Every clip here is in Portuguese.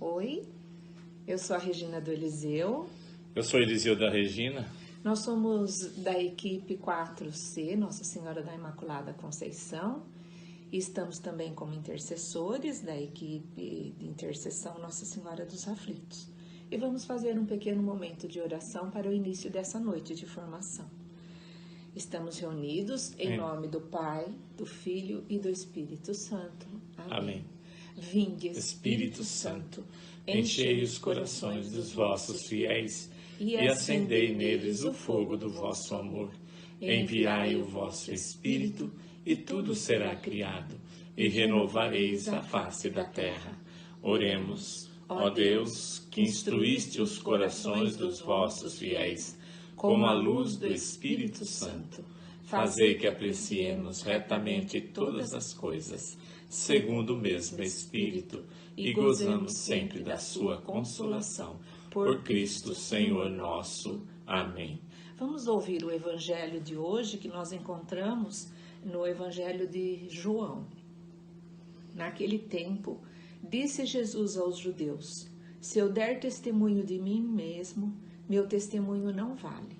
Oi, eu sou a Regina do Eliseu. Eu sou Eliseu da Regina. Nós somos da equipe 4C, Nossa Senhora da Imaculada Conceição. E estamos também como intercessores da equipe de intercessão Nossa Senhora dos Aflitos. E vamos fazer um pequeno momento de oração para o início dessa noite de formação. Estamos reunidos em nome do Pai, do Filho e do Espírito Santo. Amém. Vinde, Espírito Santo, enchei os corações dos vossos fiéis e acendei neles o fogo do vosso amor. Enviai o vosso Espírito e tudo será criado, e renovareis a face da terra. Oremos. Ó Deus, que instruíste os corações dos vossos fiéis com a luz do Espírito Santo, fazei que apreciemos retamente todas as coisas, segundo o mesmo Espírito, e gozamos sempre da sua consolação. Por Cristo Senhor nosso. Amém. Vamos ouvir o evangelho de hoje, que nós encontramos no evangelho de João. Naquele tempo, disse Jesus aos judeus: se eu der testemunho de mim mesmo, meu testemunho não vale.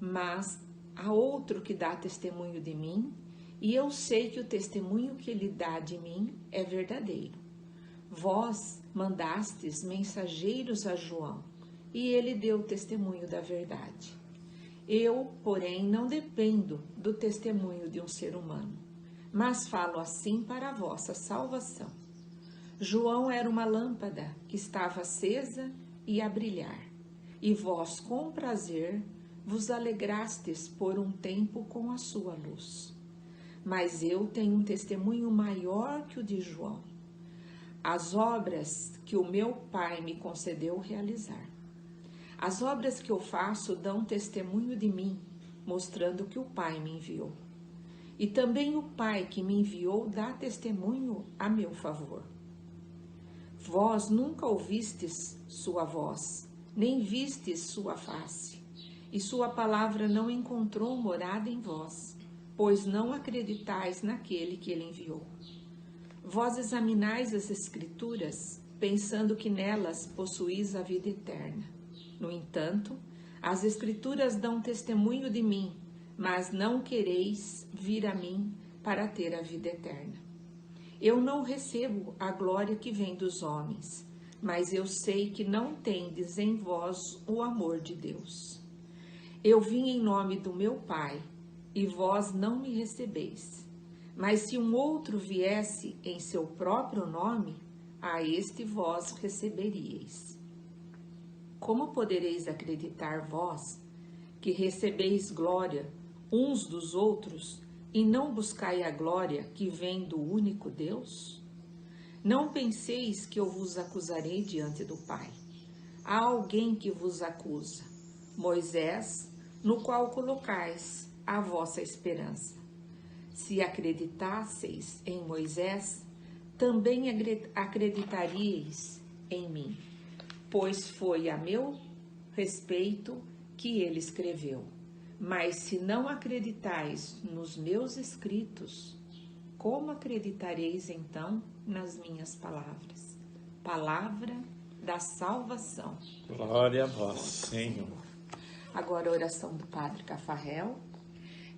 Mas há outro que dá testemunho de mim, e eu sei que o testemunho que ele dá de mim é verdadeiro. Vós mandastes mensageiros a João, e ele deu testemunho da verdade. Eu, porém, não dependo do testemunho de um ser humano, mas falo assim para a vossa salvação. João era uma lâmpada que estava acesa e a brilhar, e vós, com prazer, vos alegrastes por um tempo com a sua luz. Mas eu tenho um testemunho maior que o de João, as obras que o meu Pai me concedeu realizar. As obras que eu faço dão testemunho de mim, mostrando que o Pai me enviou. E também o Pai que me enviou dá testemunho a meu favor. Vós nunca ouvistes sua voz, nem vistes sua face, e sua palavra não encontrou morada em vós, pois não acreditais naquele que ele enviou. Vós examinais as Escrituras, pensando que nelas possuís a vida eterna. No entanto, as Escrituras dão testemunho de mim, mas não quereis vir a mim para ter a vida eterna. Eu não recebo a glória que vem dos homens, mas eu sei que não tendes em vós o amor de Deus. Eu vim em nome do meu Pai, e vós não me recebeis. Mas se um outro viesse em seu próprio nome, a este vós receberíeis. Como podereis acreditar vós, que recebeis glória uns dos outros, e não buscai a glória que vem do único Deus? Não penseis que eu vos acusarei diante do Pai. Há alguém que vos acusa, Moisés, no qual colocais a vossa esperança. Se acreditasseis em Moisés, também acreditaríeis em mim, pois foi a meu respeito que ele escreveu. Mas se não acreditais nos meus escritos, como acreditareis então nas minhas palavras? Palavra da salvação. Glória a vós, Senhor. Agora a oração do Padre Cafarel.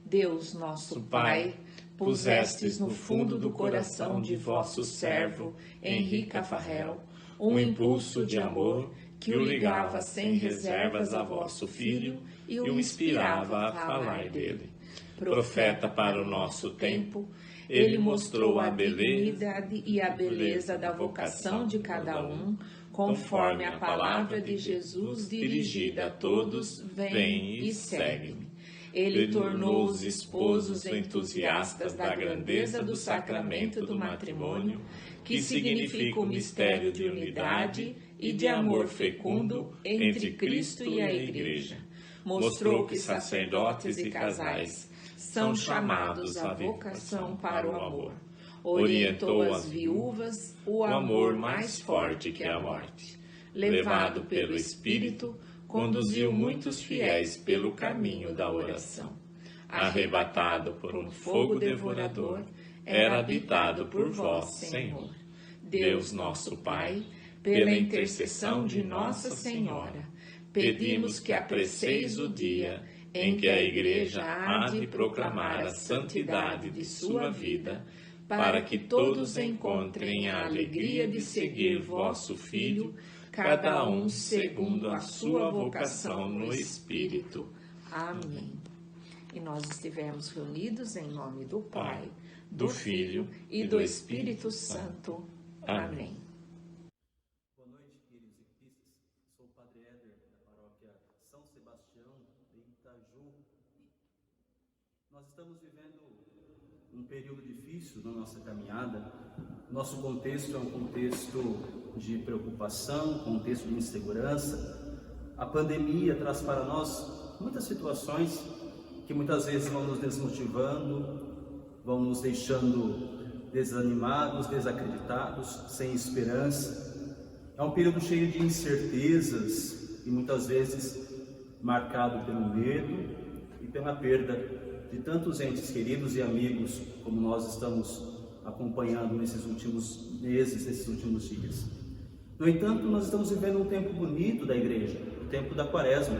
Deus, nosso Pai, pusestes no fundo do coração de vosso servo, Henri Cafarel, um impulso de amor que o ligava sem reservas a vosso Filho e o inspirava a falar dele. Profeta para o nosso tempo, ele mostrou a benignidade e a beleza da vocação de cada um, conforme a palavra de Jesus dirigida a todos: vem e segue-me. Ele tornou os esposos entusiastas da grandeza do sacramento do matrimônio, que significa o mistério de unidade e de amor fecundo entre Cristo e a Igreja. Mostrou que sacerdotes e casais são chamados à vocação para o amor. Orientou as viúvas o amor mais forte que a morte. Levado pelo Espírito, conduziu muitos fiéis pelo caminho da oração. Arrebatado por um fogo devorador, era habitado por vós, Senhor. Deus nosso Pai, pela intercessão de Nossa Senhora, pedimos que apreceis o dia em que a Igreja há de proclamar a santidade de sua vida, para que todos encontrem a alegria de seguir vosso Filho, cada um segundo a sua vocação no Espírito. Amém. E nós estivemos reunidos em nome do Pai, do Filho e do Espírito Santo. Amém. Boa noite, queridos e queridas. Sou o Padre Éder, da paróquia São Sebastião de Itaju. Nós estamos vivendo um período difícil na nossa caminhada. Nosso contexto é um contexto de preocupação, contexto de insegurança. A pandemia traz para nós muitas situações que muitas vezes vão nos desmotivando, vão nos deixando desanimados, desacreditados, sem esperança. É um período cheio de incertezas e muitas vezes marcado pelo medo e pela perda de tantos entes queridos e amigos, como nós estamos acompanhando nesses últimos meses, nesses últimos dias. No entanto, nós estamos vivendo um tempo bonito da Igreja, o tempo da Quaresma,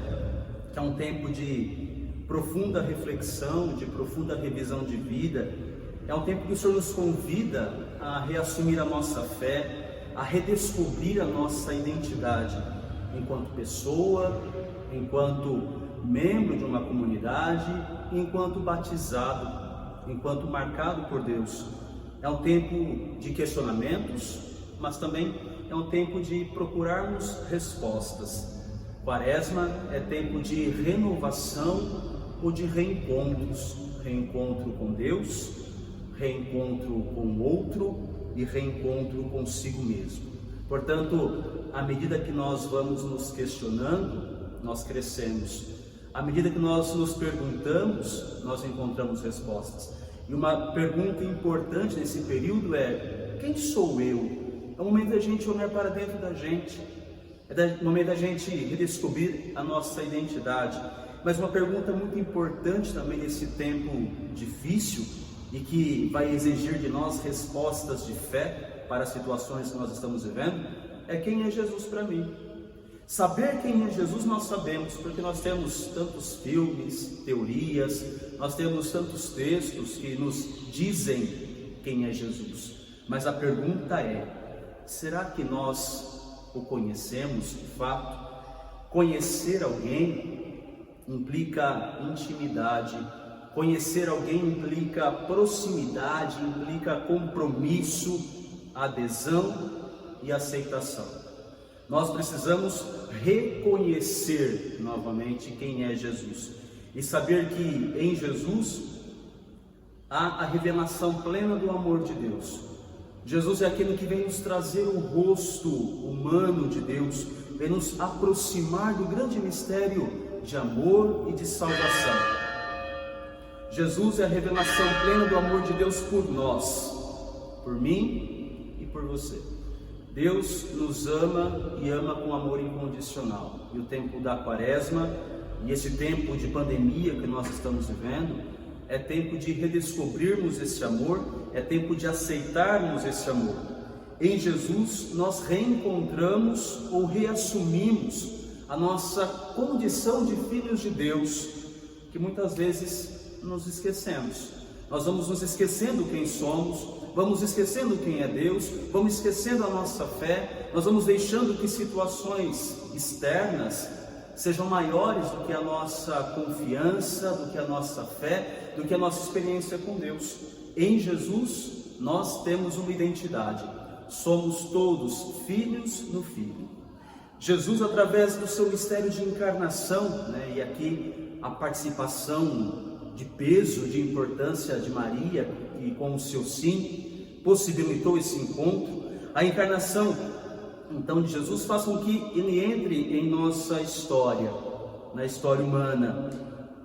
que é um tempo de profunda reflexão, de profunda revisão de vida. É um tempo que o Senhor nos convida a reassumir a nossa fé, a redescobrir a nossa identidade enquanto pessoa, enquanto membro de uma comunidade, enquanto batizado, enquanto marcado por Deus. É um tempo de questionamentos, mas também é um tempo de procurarmos respostas. Quaresma é tempo de renovação ou de reencontros, reencontro com Deus, reencontro com o outro e reencontro consigo mesmo. Portanto, à medida que nós vamos nos questionando, nós crescemos. À medida que nós nos perguntamos, nós encontramos respostas. E uma pergunta importante nesse período é: quem sou eu? É o momento da gente olhar para dentro da gente, é o momento da gente redescobrir a nossa identidade. Mas uma pergunta muito importante também nesse tempo difícil e que vai exigir de nós respostas de fé para as situações que nós estamos vivendo é: quem é Jesus para mim? Saber quem é Jesus nós sabemos, porque nós temos tantos filmes, teorias, nós temos tantos textos que nos dizem quem é Jesus. Mas a pergunta é: será que nós o conhecemos de fato? Conhecer alguém implica intimidade, conhecer alguém implica proximidade, implica compromisso, adesão e aceitação. Nós precisamos reconhecer novamente quem é Jesus e saber que em Jesus há a revelação plena do amor de Deus. Jesus é aquele que vem nos trazer o rosto humano de Deus, vem nos aproximar do grande mistério de amor e de salvação. Jesus é a revelação plena do amor de Deus por nós, por mim e por você. Deus nos ama e ama com amor incondicional. E o tempo da Quaresma e esse tempo de pandemia que nós estamos vivendo é tempo de redescobrirmos esse amor, é tempo de aceitarmos esse amor. Em Jesus nós reencontramos ou reassumimos a nossa condição de filhos de Deus, que muitas vezes nos esquecemos. Nós vamos nos esquecendo quem somos, vamos esquecendo quem é Deus, vamos esquecendo a nossa fé, nós vamos deixando que situações externas sejam maiores do que a nossa confiança, do que a nossa fé, do que a nossa experiência com Deus. Em Jesus nós temos uma identidade, somos todos filhos no Filho. Jesus, através do seu mistério de encarnação, e aqui a participação de peso, de importância de Maria, e com o seu sim, possibilitou esse encontro. A encarnação, então, de Jesus faz com que ele entre em nossa história, na história humana,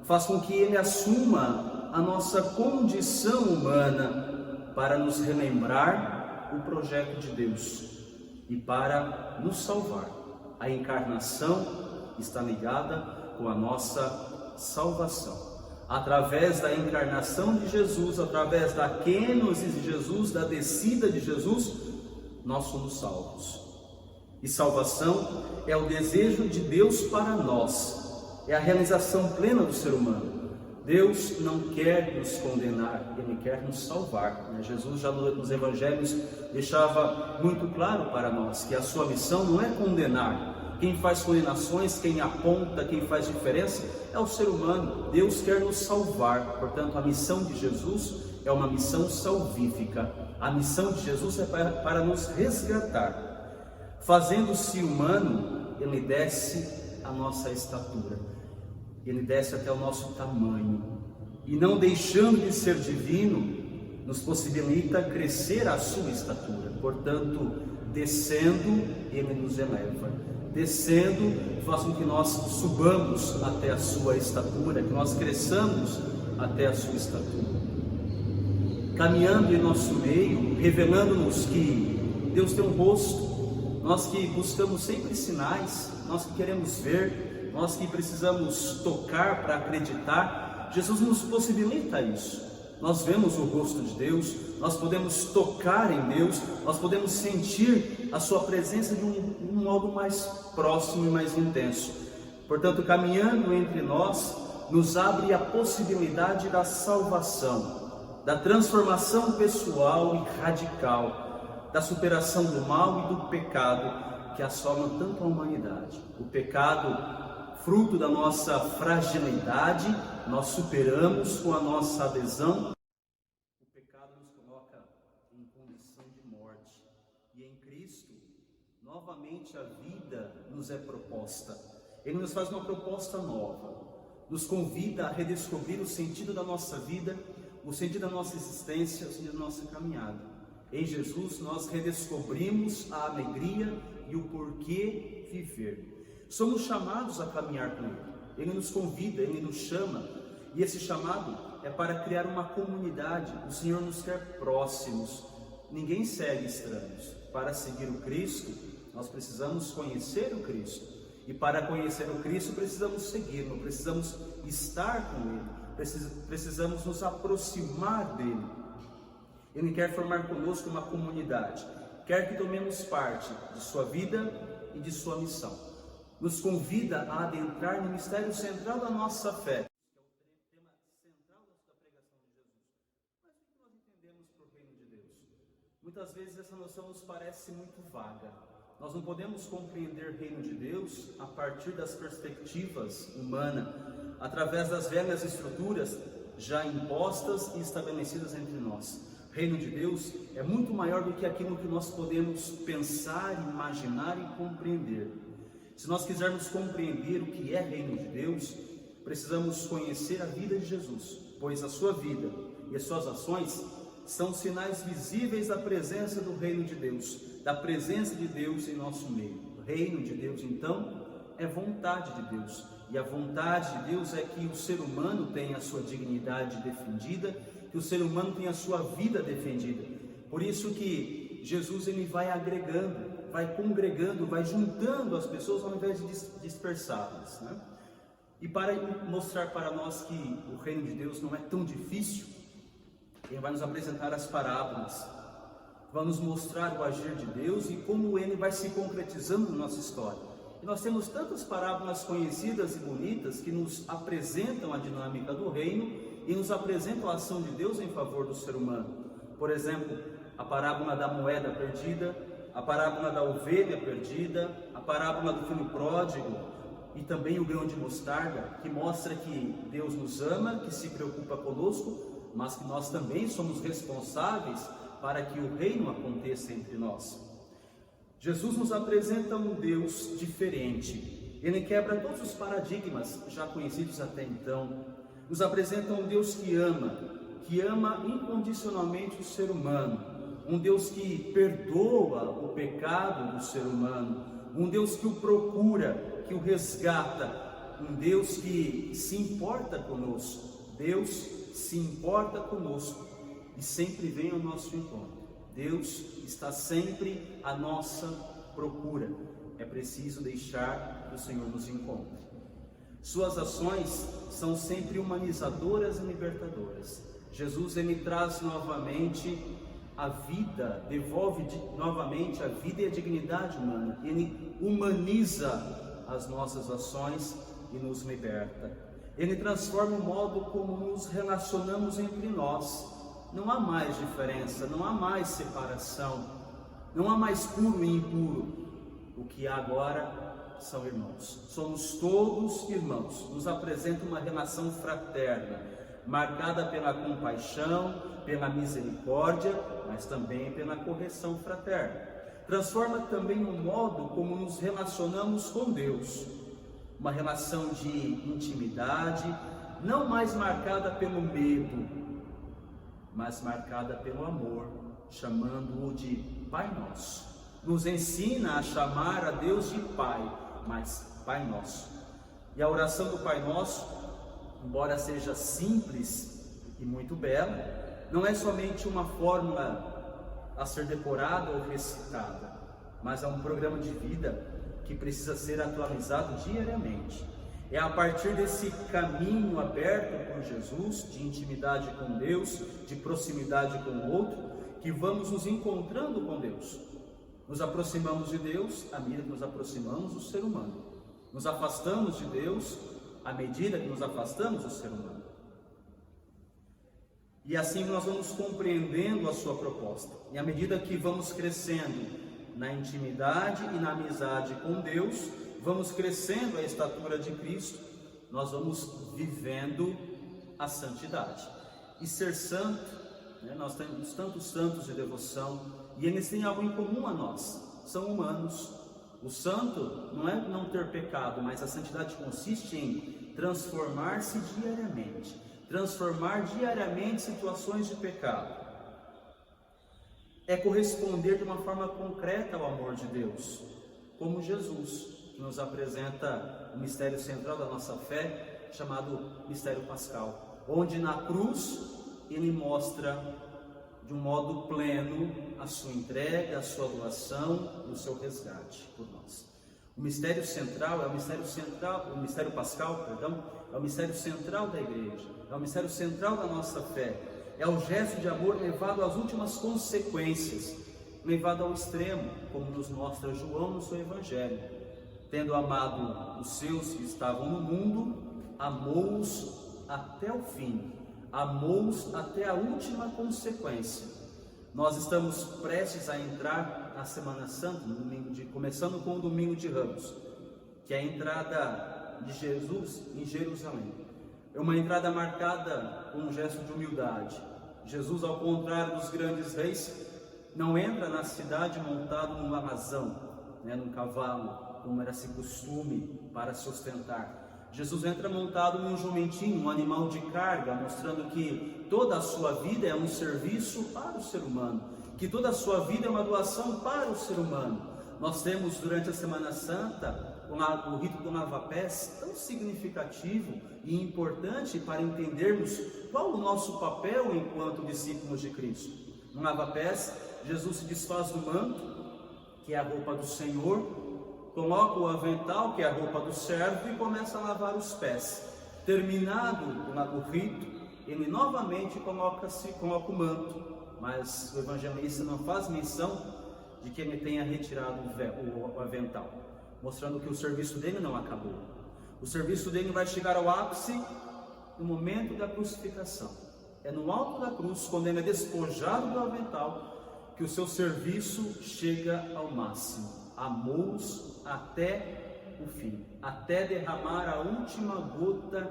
faz com que ele assuma a nossa condição humana para nos relembrar o projeto de Deus e para nos salvar. A encarnação está ligada com a nossa salvação. Através da encarnação de Jesus, através da kênose de Jesus, da descida de Jesus, nós somos salvos. E salvação é o desejo de Deus para nós, é a realização plena do ser humano. Deus não quer nos condenar, Ele quer nos salvar. Jesus já nos evangelhos deixava muito claro para nós que a sua missão não é condenar. Quem faz condenações, quem aponta, quem faz diferença é o ser humano. Deus quer nos salvar, portanto a missão de Jesus é uma missão salvífica. A missão de Jesus é para nos resgatar. Fazendo-se humano, Ele desce a nossa estatura. Ele desce até o nosso tamanho, e não deixando de ser divino, nos possibilita crescer à sua estatura. Portanto, descendo, Ele nos eleva. Descendo, faz com que nós subamos até a sua estatura, que nós cresçamos até a sua estatura. Caminhando em nosso meio, revelando-nos que Deus tem um rosto, nós que buscamos sempre sinais, nós que queremos ver, nós que precisamos tocar para acreditar, Jesus nos possibilita isso. Nós vemos o rosto de Deus, nós podemos tocar em Deus, nós podemos sentir a sua presença de um modo mais próximo e mais intenso. Portanto, caminhando entre nós, nos abre a possibilidade da salvação, da transformação pessoal e radical, da superação do mal e do pecado que assolam tanto a humanidade. O pecado, fruto da nossa fragilidade, nós superamos com a nossa adesão. O pecado nos coloca em condição de morte, e em Cristo, novamente a vida nos é proposta. Ele nos faz uma proposta nova, nos convida a redescobrir o sentido da nossa vida, o sentido da nossa existência, o sentido da nossa caminhada. Em Jesus nós redescobrimos a alegria e o porquê viver. Somos chamados a caminhar com Ele. Ele nos convida, Ele nos chama. E esse chamado é para criar uma comunidade. O Senhor nos quer próximos. Ninguém segue estranhos. Para seguir o Cristo, nós precisamos conhecer o Cristo. E para conhecer o Cristo, precisamos segui-lo, precisamos estar com Ele, precisamos nos aproximar dEle. Ele quer formar conosco uma comunidade. Quer que tomemos parte de sua vida e de sua missão. Nos convida a adentrar no mistério central da nossa fé, que é o tema central da pregação de Jesus. Mas o que nós entendemos por reino de Deus? Muitas vezes essa noção nos parece muito vaga. Nós não podemos compreender reino de Deus a partir das perspectivas humanas, através das velhas estruturas já impostas e estabelecidas entre nós. Reino de Deus é muito maior do que aquilo que nós podemos pensar, imaginar e compreender. Se nós quisermos compreender o que é reino de Deus, precisamos conhecer a vida de Jesus, pois a sua vida e as suas ações são sinais visíveis da presença do reino de Deus, da presença de Deus em nosso meio. O reino de Deus, então, é vontade de Deus, e a vontade de Deus é que o ser humano tenha a sua dignidade defendida, que o ser humano tenha a sua vida defendida. Por isso que Jesus ele vai agregando, vai congregando, vai juntando as pessoas ao invés de dispersá-las, né? E para mostrar para nós que o reino de Deus não é tão difícil, Ele vai nos apresentar as parábolas, vai nos mostrar o agir de Deus e como Ele vai se concretizando na nossa história. E nós temos tantas parábolas conhecidas e bonitas que nos apresentam a dinâmica do reino e nos apresentam a ação de Deus em favor do ser humano. Por exemplo, a parábola da moeda perdida, a parábola da ovelha perdida, a parábola do filho pródigo e também o grão de mostarda, que mostra que Deus nos ama, que se preocupa conosco, mas que nós também somos responsáveis para que o reino aconteça entre nós. Jesus nos apresenta um Deus diferente. Ele quebra todos os paradigmas já conhecidos até então. Nos apresenta um Deus que ama incondicionalmente o ser humano, um Deus que perdoa o pecado do ser humano, um Deus que o procura, que o resgata, um Deus que se importa conosco. Deus se importa conosco e sempre vem ao nosso encontro. Deus está sempre à nossa procura. É preciso deixar que o Senhor nos encontre. Suas ações são sempre humanizadoras e libertadoras. Jesus ele traz novamente a vida, devolve novamente a vida e a dignidade humana. Ele humaniza as nossas ações e nos liberta. Ele transforma o modo como nos relacionamos entre nós. Não há mais diferença, não há mais separação, não há mais puro e impuro. O que há agora são irmãos. Somos todos irmãos. Nos apresenta uma relação fraterna, marcada pela compaixão, pela misericórdia, mas também pela correção fraterna. Transforma também o modo como nos relacionamos com Deus. Uma relação de intimidade, não mais marcada pelo medo, mas marcada pelo amor, chamando-o de Pai Nosso. Nos ensina a chamar a Deus de Pai, mas Pai Nosso. E a oração do Pai Nosso, embora seja simples e muito bela, não é somente uma fórmula a ser decorada ou recitada, mas é um programa de vida que precisa ser atualizado diariamente. É a partir desse caminho aberto por Jesus, de intimidade com Deus, de proximidade com o outro, que vamos nos encontrando com Deus. Nos aproximamos de Deus à medida que nos aproximamos do ser humano. Nos afastamos de Deus à medida que nos afastamos do ser humano. E assim nós vamos compreendendo a sua proposta. E à medida que vamos crescendo na intimidade e na amizade com Deus, vamos crescendo a estatura de Cristo, nós vamos vivendo a santidade. E ser santo, nós temos tantos santos de devoção, e eles têm algo em comum a nós, são humanos. O santo não é não ter pecado, mas a santidade consiste em transformar-se diariamente, transformar diariamente situações de pecado. É corresponder de uma forma concreta ao amor de Deus, como Jesus, que nos apresenta o mistério central da nossa fé, chamado mistério pascal, onde na cruz ele mostra de um modo pleno a sua entrega, a sua doação e o seu resgate por nós. O mistério central é o mistério central, o mistério pascal, perdão, é o mistério central da igreja, é o mistério central da nossa fé. É o gesto de amor levado às últimas consequências, levado ao extremo, como nos mostra João no seu Evangelho. Tendo amado os seus que estavam no mundo, amou-os até o fim, amou-os até a última consequência. Nós estamos prestes a entrar na Semana Santa, começando com o Domingo de Ramos, que é a entrada de Jesus em Jerusalém. É uma entrada marcada com um gesto de humildade. Jesus, ao contrário dos grandes reis, não entra na cidade montado num alazão, num cavalo, como era-se costume para se ostentar. Jesus entra montado num jumentinho, um animal de carga, mostrando que toda a sua vida é um serviço para o ser humano, que toda a sua vida é uma doação para o ser humano. Nós temos durante a Semana Santa o rito do lava-pés, tão significativo e importante para entendermos qual o nosso papel enquanto discípulos de Cristo. No lava-pés, Jesus se desfaz do manto, que é a roupa do Senhor, coloca o avental, que é a roupa do servo, e começa a lavar os pés. Terminado o rito, ele novamente coloca o manto, mas o evangelista não faz menção de que ele tenha retirado o avental, mostrando que o serviço dele não acabou. O serviço dele vai chegar ao ápice no momento da crucificação. É no alto da cruz, quando ele é despojado do avental, que o seu serviço chega ao máximo. Amou-os até o fim, até derramar a última gota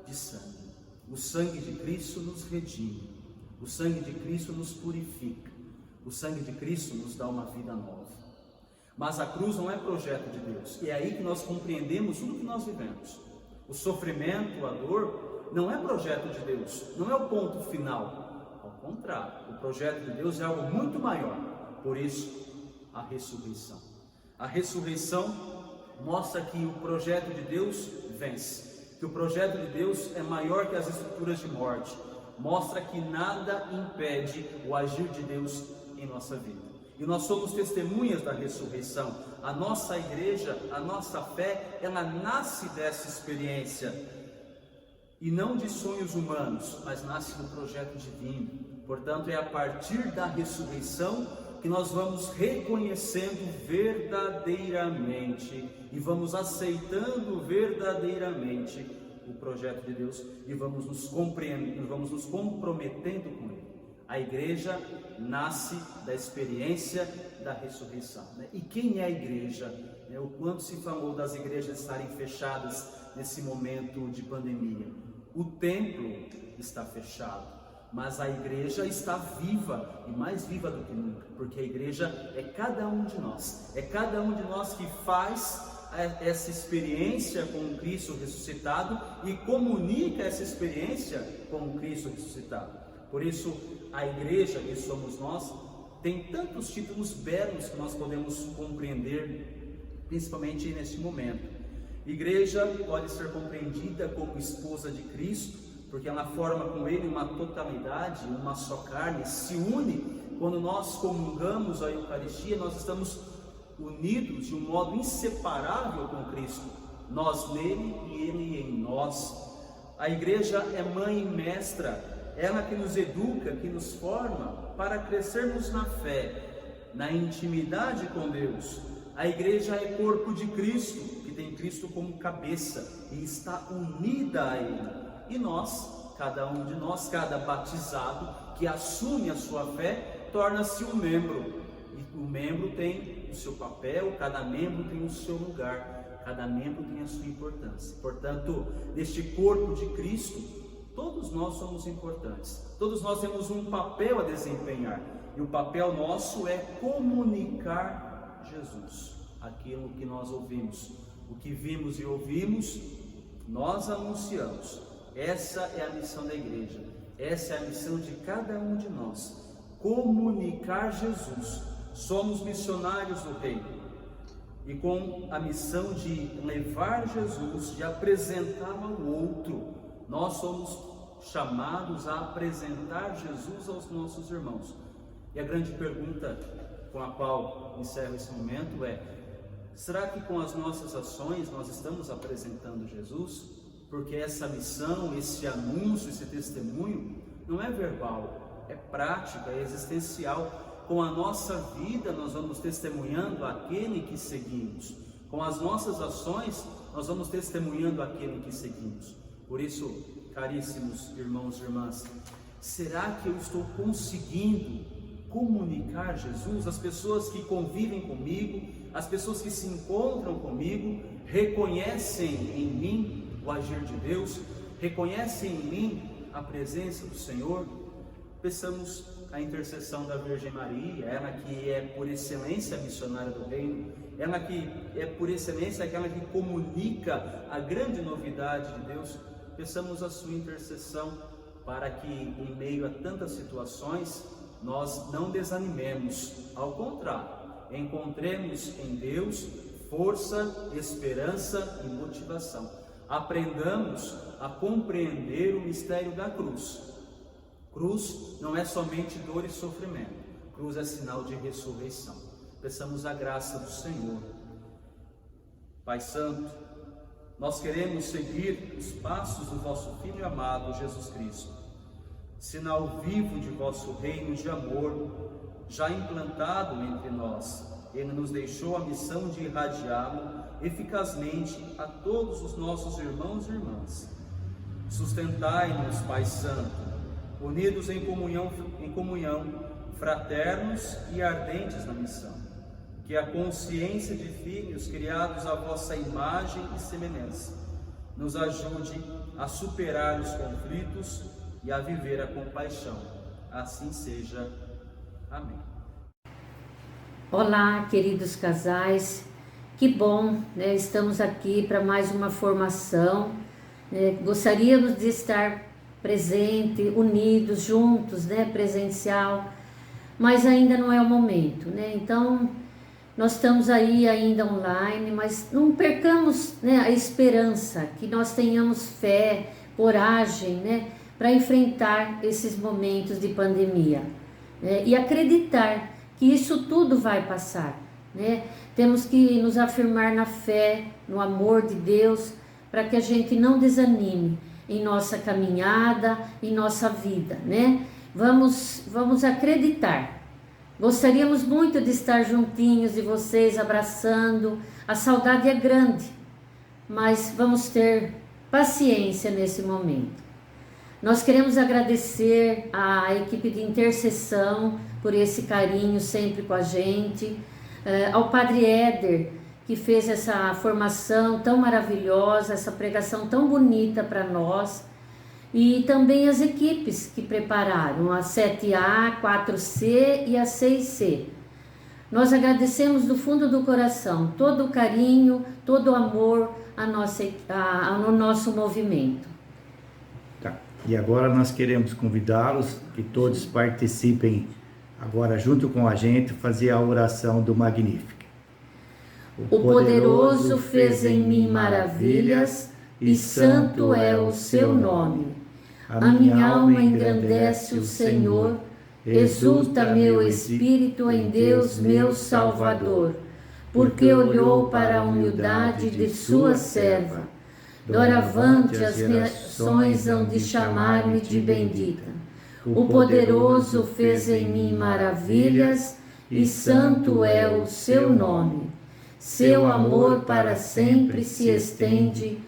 de sangue. O sangue de Cristo nos redime, o sangue de Cristo nos purifica, o sangue de Cristo nos dá uma vida nova. Mas a cruz não é projeto de Deus, e é aí que nós compreendemos tudo que nós vivemos. O sofrimento, a dor, não é projeto de Deus, não é o ponto final. Ao contrário, o projeto de Deus é algo muito maior. Por isso, a ressurreição. A ressurreição mostra que o projeto de Deus vence, que o projeto de Deus é maior que as estruturas de morte. Mostra que nada impede o agir de Deus em nossa vida. E nós somos testemunhas da ressurreição. A nossa igreja, a nossa fé, ela nasce dessa experiência. E não de sonhos humanos, mas nasce do projeto divino. Portanto, é a partir da ressurreição que nós vamos reconhecendo verdadeiramente e vamos aceitando verdadeiramente o projeto de Deus e vamos nos comprometendo com Ele. A igreja nasce da experiência da ressurreição, né? E quem é a igreja? O quanto se falou das igrejas estarem fechadas nesse momento de pandemia. O templo está fechado, mas a igreja está viva e mais viva do que nunca, porque a igreja é cada um de nós, é cada um de nós que faz essa experiência com o Cristo ressuscitado e comunica essa experiência com o Cristo ressuscitado. Por isso, a igreja, que somos nós, tem tantos títulos belos que nós podemos compreender, principalmente neste momento. Igreja pode ser compreendida como esposa de Cristo, porque ela forma com Ele uma totalidade, uma só carne, se une. Quando nós comungamos a Eucaristia, nós estamos unidos de um modo inseparável com Cristo, nós nele e Ele em nós. A igreja é mãe e mestra, ela que nos educa, que nos forma para crescermos na fé, na intimidade com Deus. A igreja é corpo de Cristo, que tem Cristo como cabeça e está unida a Ele. E nós, cada um de nós, cada batizado que assume a sua fé, torna-se um membro. E o membro tem o seu papel, cada membro tem o seu lugar, cada membro tem a sua importância. Portanto, neste corpo de Cristo, todos nós somos importantes, todos nós temos um papel a desempenhar, e o papel nosso é comunicar Jesus, aquilo que nós ouvimos, o que vimos e ouvimos, nós anunciamos. Essa é a missão da igreja, essa é a missão de cada um de nós, comunicar Jesus. Somos missionários do reino, e com a missão de levar Jesus, de apresentá-lo ao outro, nós somos chamados a apresentar Jesus aos nossos irmãos. E a grande pergunta com a qual encerro esse momento é: será que com as nossas ações nós estamos apresentando Jesus? Porque essa missão, esse anúncio, esse testemunho não é verbal, é prática, é existencial. Com a nossa vida nós vamos testemunhando aquele que seguimos. Com as nossas ações nós vamos testemunhando aquele que seguimos. Por isso, caríssimos irmãos e irmãs, será que eu estou conseguindo comunicar Jesus? As pessoas que convivem comigo, as pessoas que se encontram comigo, reconhecem em mim o agir de Deus, reconhecem em mim a presença do Senhor? Peçamos a intercessão da Virgem Maria, ela que é por excelência missionária do reino, ela que é por excelência aquela que comunica a grande novidade de Deus. Peçamos a sua intercessão para que, em meio a tantas situações, nós não desanimemos, ao contrário, encontremos em Deus força, esperança e motivação. Aprendamos a compreender o mistério da cruz. Cruz não é somente dor e sofrimento, cruz é sinal de ressurreição. Peçamos a graça do Senhor. Pai Santo, nós queremos seguir os passos do vosso Filho amado Jesus Cristo, sinal vivo de vosso reino de amor, já implantado entre nós. Ele nos deixou a missão de irradiá-lo eficazmente a todos os nossos irmãos e irmãs. Sustentai-nos, Pai Santo, unidos em comunhão, fraternos e ardentes na missão. Que a consciência de filhos criados à vossa imagem e semelhança nos ajude a superar os conflitos e a viver a compaixão. Assim seja. Amém. Olá, queridos casais. Que bom, né? Estamos aqui para mais uma formação. Gostaríamos de estar presente, unidos, juntos, né? Presencial, mas ainda não é o momento, né? Então, nós estamos aí ainda online, mas não percamos, né, a esperança, que nós tenhamos fé, coragem, né, para enfrentar esses momentos de pandemia, né, e acreditar que isso tudo vai passar, né? Temos que nos afirmar na fé, no amor de Deus, para que a gente não desanime em nossa caminhada, em nossa vida, né? vamos acreditar. Gostaríamos muito de estar juntinhos de vocês, abraçando. A saudade é grande, mas vamos ter paciência nesse momento. Nós queremos agradecer à equipe de intercessão por esse carinho sempre com a gente, ao Padre Éder, que fez essa formação tão maravilhosa, essa pregação tão bonita para nós, e também as equipes que prepararam, a 7A, 4C e a 6C. Nós agradecemos do fundo do coração todo o carinho, todo o amor no nosso movimento. Tá. E agora nós queremos convidá-los que todos participem agora junto com a gente, fazer a oração do Magnífico. O poderoso fez em mim maravilhas, e santo é o seu nome. A minha alma engrandece o Senhor, exulta meu espírito em Deus, meu Salvador, porque olhou para a humildade de sua serva. Doravante as nações hão de chamar-me de bendita. O poderoso fez em mim maravilhas, e santo é o seu nome. Seu amor para sempre se estende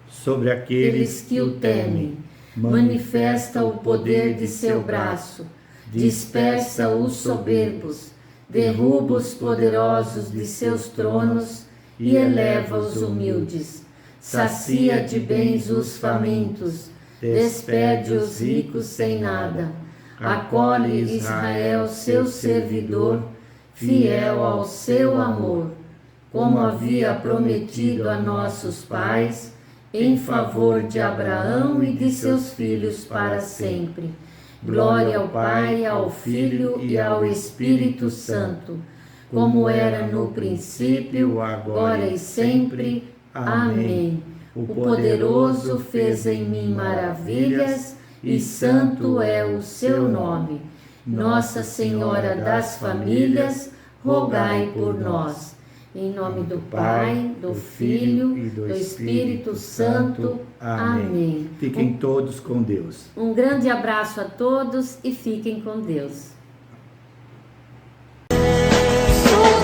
sobre aqueles que o temem. Manifesta o poder de seu braço, dispersa os soberbos, derruba os poderosos de seus tronos e eleva os humildes. Sacia de bens os famintos, despede os ricos sem nada. Acolhe Israel, seu servidor, fiel ao seu amor, como havia prometido a nossos pais, em favor de Abraão e de seus filhos para sempre. Glória ao Pai, ao Filho e ao Espírito Santo, como era no princípio, agora e sempre. Amém. O poderoso fez em mim maravilhas, e santo é o seu nome. Nossa Senhora das Famílias, rogai por nós. Em nome do Pai, do Filho e do Espírito Santo. Amém. Fiquem todos com Deus. Um grande abraço a todos e fiquem com Deus. Sou